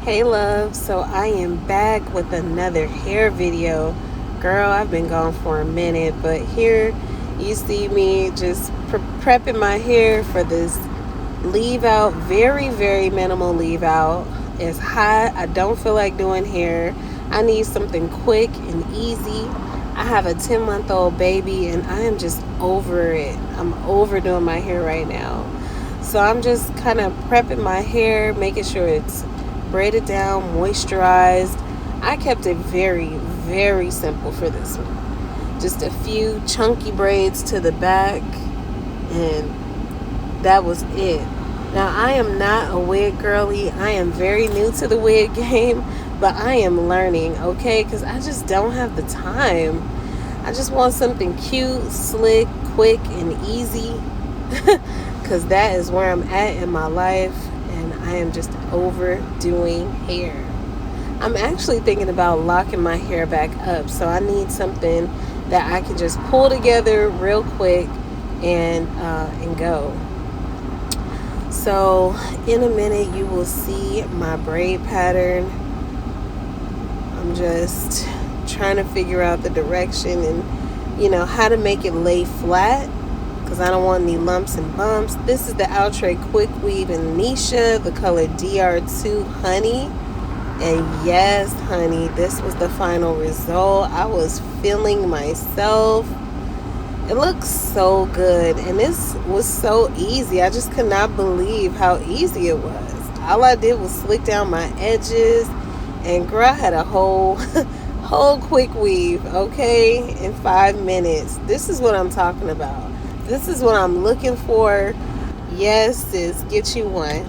Hey love, so I am back with another hair video. Girl, I've been gone for a minute, but here you see me just prepping my hair for this leave out. Very minimal leave out. It's hot, I don't feel like doing hair. I need something quick and easy. I have a 10-month-old baby and I am just over it. I'm overdoing my hair right now. So I'm just kind of prepping my hair, making sure it's braided down, moisturized. I kept it very simple for this one. Just a few chunky braids to the back, and that was it. Now, I am not a wig girly. I am very new to the wig game, but I am learning, okay? Because I just don't have the time. I just want something cute, slick, quick, and easy. Because that is where I'm at in my life. And I am just overdoing hair. I'm actually thinking about locking my hair back up, so I need something that I can just pull together real quick and go. So in a minute you will see my braid pattern. I'm just trying to figure out the direction and how to make it lay flat, because I don't want any lumps and bumps. This is the Outre Quick Weave in Neesha, the color DR2 Honey. And yes, honey, this was the final result. I was feeling myself. It looks so good, and this was so easy. I just could not believe how easy it was. All I did was slick down my edges, and girl, I had a whole quick weave, okay, in 5 minutes. This is what I'm talking about. This is what I'm looking for. Yes, sis, get you one.